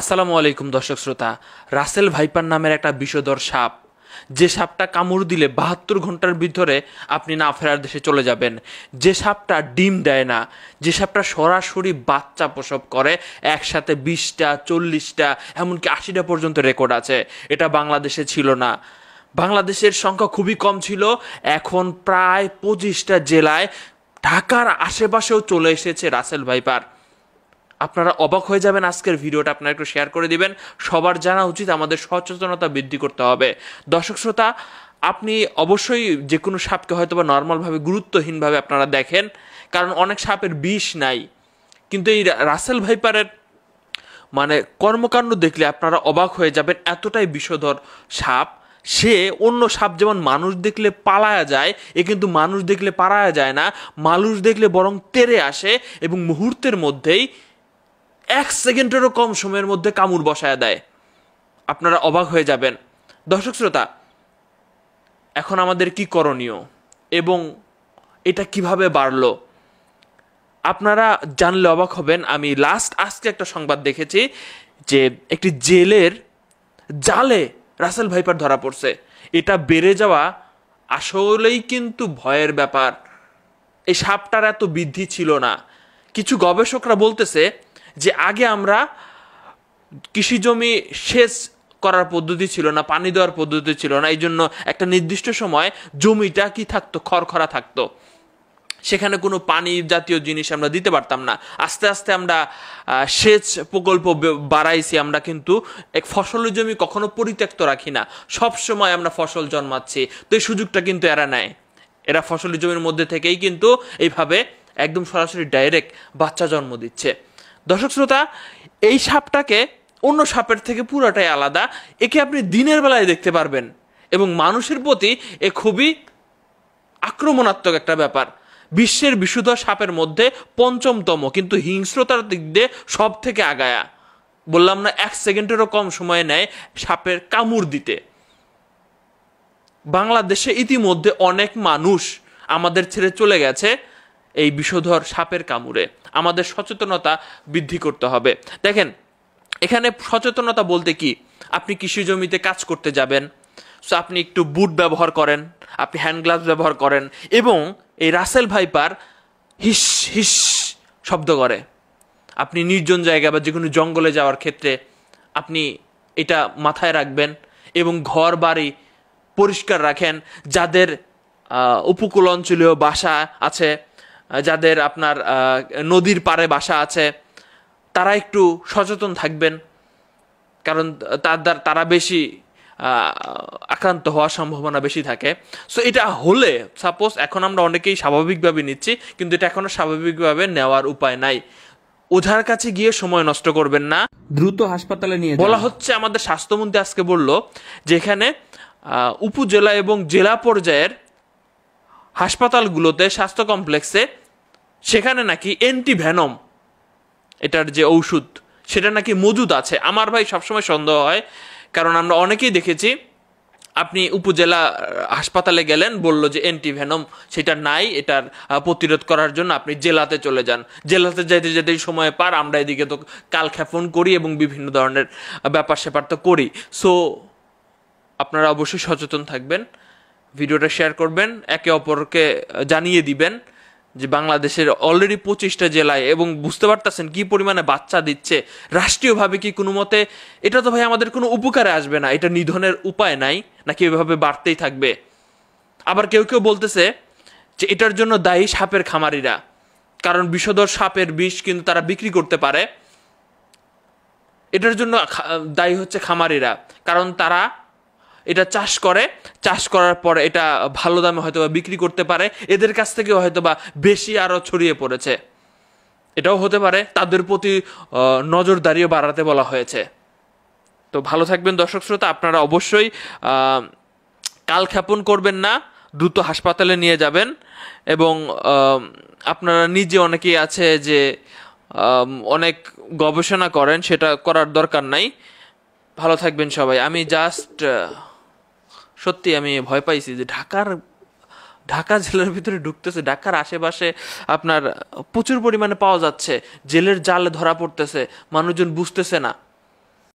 আসসালামু আলাইকুম দর্শক শ্রোতা। রাসেল ভাইপার নামের একটা বিষধর সাপ, যে সাপটা কামড় দিলে 72 ঘন্টার ভিতরে আপনি না ফেরার দেশে চলে যাবেন, যে সাপটা ডিম দেয় না, যে সাপটা সরাসরি বাচ্চা প্রসব করে একসাথে 20টা 40টা এমনকি 80টা পর্যন্ত রেকর্ড আছে। এটা বাংলাদেশে ছিল না, বাংলাদেশের সংখ্যা খুবই কম ছিল। এখন প্রায় 25টা জেলায়, ঢাকার আশেপাশেও চলে এসেছে রাসেল ভাইপার। আপনারা অবাক হয়ে যাবেন। আজকের ভিডিওটা আপনারা একটু শেয়ার করে দিবেন। সবার জানা উচিত, আমাদের সচেতনতা বৃদ্ধি করতে হবে। দর্শক শ্রোতা, আপনি অবশ্যই যে কোনো সাপকে হয়তো বা নর্মালভাবে গুরুত্বহীনভাবে আপনারা দেখেন, কারণ অনেক সাপের বিষ নাই, কিন্তু এই রাসেল ভাইপারের কর্মকাণ্ড দেখলে আপনারা অবাক হয়ে যাবেন। এতটাই বিষধর সাপ। সে অন্য সাপ যেমন মানুষ দেখলে পালায়া যায়, এ কিন্তু মানুষ দেখলে পালায়া যায় না, মানুষ দেখলে বরং তেড়ে আসে এবং মুহূর্তের মধ্যেই 1 সেকেন্ডেরও কম সময়ের মধ্যে কামড় বসায় দেয়। আপনারা অবাক হয়ে যাবেন। দর্শক শ্রোতা, এখন আমাদের কি করণীয় এবং এটা কিভাবে বাড়লো আপনারা জানলে অবাক হবেন। আমি আজকে একটা সংবাদ দেখেছি যে একটি জেলের জালে রাসেল ভাইপার ধরা পড়ছে। এটা বেড়ে যাওয়া আসলেই কিন্তু ভয়ের ব্যাপার। এই সাপটার এত বৃদ্ধি ছিল না। কিছু গবেষকরা বলতেছে যে আগে আমরা কৃষি জমি সেচ করার পদ্ধতি ছিল না, পানি দেওয়ার পদ্ধতি ছিল না, এই জন্য একটা নির্দিষ্ট সময় জমিটা কি থাকতো, খড়খড়া থাকতো, সেখানে কোনো পানি জাতীয় জিনিস আমরা দিতে পারতাম না। আস্তে আস্তে আমরা সেচ প্রকল্প বাড়াইছি। আমরা কিন্তু এক ফসলের জমি কখনো পরিত্যক্ত রাখি না, সব সময় আমরা ফসল জন্মাচ্ছি। তো এই সুযোগটা কিন্তু এরা নেয়। এরা ফসলের জমির মধ্যে থেকেই কিন্তু এইভাবে একদম সরাসরি ডাইরেক্ট বাচ্চা জন্ম দিচ্ছে। দর্শক শ্রোতা, এই সাপটাকে অন্য সাপের থেকে পুরাটাই আলাদা। একে আপনি দিনের বেলায় দেখতে পারবেন এবং মানুষের প্রতি এ খুবই আক্রমণাত্মক একটা ব্যাপার। বিশ্বের বিষধর সাপের মধ্যে 5ম, কিন্তু হিংস্রতার দিক দিয়ে সব থেকে আগায়া। বললাম না, 1 সেকেন্ডেরও কম সময় নেয় সাপের কামড় দিতে। বাংলাদেশে ইতিমধ্যে অনেক মানুষ আমাদের ছেড়ে চলে গেছে এই বিষধর সাপের কামড়ে। আমাদের সচেতনতা বৃদ্ধি করতে হবে। দেখেন, এখানে সচেতনতা বলতে কি, আপনি কৃষি জমিতে কাজ করতে যাবেন, সো আপনি একটু বুট ব্যবহার করেন, আপনি হ্যান্ড গ্লাভস ব্যবহার করেন, এবং এই রাসেল ভাইপার হিস হিস শব্দ করে। আপনি নির্জন জায়গা বা যে কোনো জঙ্গলে যাওয়ার ক্ষেত্রে আপনি এটা মাথায় রাখবেন এবং ঘর বাড়ি পরিষ্কার রাখেন। যাদের উপকূল অঞ্চলীয় বাসা আছে, যাদের আপনার নদীর পাড়ে বাসা আছে, তারা একটু সচেতন থাকবেন, কারণ তারা বেশি আক্রান্ত হওয়ার সম্ভাবনা বেশি থাকে। সো এটা হলে, সাপোজ এখন আমরা অনেকেই স্বাভাবিকভাবে নিচ্ছি, কিন্তু এটা এখনো স্বাভাবিকভাবে নেওয়ার উপায় নাই। ওঝার কাছে গিয়ে সময় নষ্ট করবেন না, দ্রুত হাসপাতালে নিয়ে বলা হচ্ছে। আমাদের স্বাস্থ্যমন্ত্রী আজকে বলল যেখানে উপজেলা এবং জেলা পর্যায়ের হাসপাতালগুলোতে, স্বাস্থ্য কমপ্লেক্সে, সেখানে নাকি অ্যান্টিভেনম, এটার যে ঔষধ, সেটা নাকি মজুদ আছে। আমার ভাই সবসময় সন্দেহ হয়, কারণ আমরা অনেকেই দেখেছি, আপনি উপজেলা হাসপাতালে গেলেন, বললো যে অ্যান্টিভেনম সেটা নাই, এটার প্রতিরোধ করার জন্য আপনি জেলাতে চলে যান। জেলাতে যাইতে যেতেই সময় পার, আমরা এদিকে তো কালক্ষেপণ করি এবং বিভিন্ন ধরনের ব্যাপার স্যাপার তো করি। সো আপনারা অবশ্যই সচেতন থাকবেন, ভিডিওটা শেয়ার করবেন, একে অপরকে জানিয়ে দিবেন যে বাংলাদেশের অলরেডি 25টা জেলায়, এবং বুঝতে পারতেছেন কি পরিমাণে বাচ্চা দিচ্ছে রাষ্ট্রীয়ভাবে। কি কোনো মতে এটা তো ভাই আমাদের কোনো উপকারে আসবে না, এটা নিধনের উপায় নাই, নাকি এভাবে বাড়তেই থাকবে? আবার কেউ কেউ বলতেছে যে এটার জন্য দায়ী সাপের খামারিরা, কারণ বিষধর সাপের বিষ কিন্তু তারা বিক্রি করতে পারে। এটার জন্য দায়ী হচ্ছে খামারিরা, কারণ তারা এটা চাষ করার পর এটা ভালো দামে হয়তোবা বিক্রি করতে পারে, এদের কাছ থেকে হয়তোবা বেশি আরো ছড়িয়ে পড়েছে। এটাও হতে পারে, তাদের প্রতি নজরদারিও বাড়াতে বলা হয়েছে। তো ভালো থাকবেন দর্শক শ্রোতা, আপনারা অবশ্যই কালক্ষেপণ করবেন না, দ্রুত হাসপাতালে নিয়ে যাবেন। এবং আপনারা নিজে, অনেকেই আছে যে অনেক গবেষণা করেন, সেটা করার দরকার নাই। ভালো থাকবেন সবাই। আমি সত্যি আমি ভয় পাইছি যে ঢাকা জেলার ভিতরে ঢুকতেছে, ঢাকার আশেপাশে আপনার প্রচুর পরিমাণে পাওয়া যাচ্ছে, জেলের জালে ধরা পড়তেছে, মানুষজন বুঝতেছে না।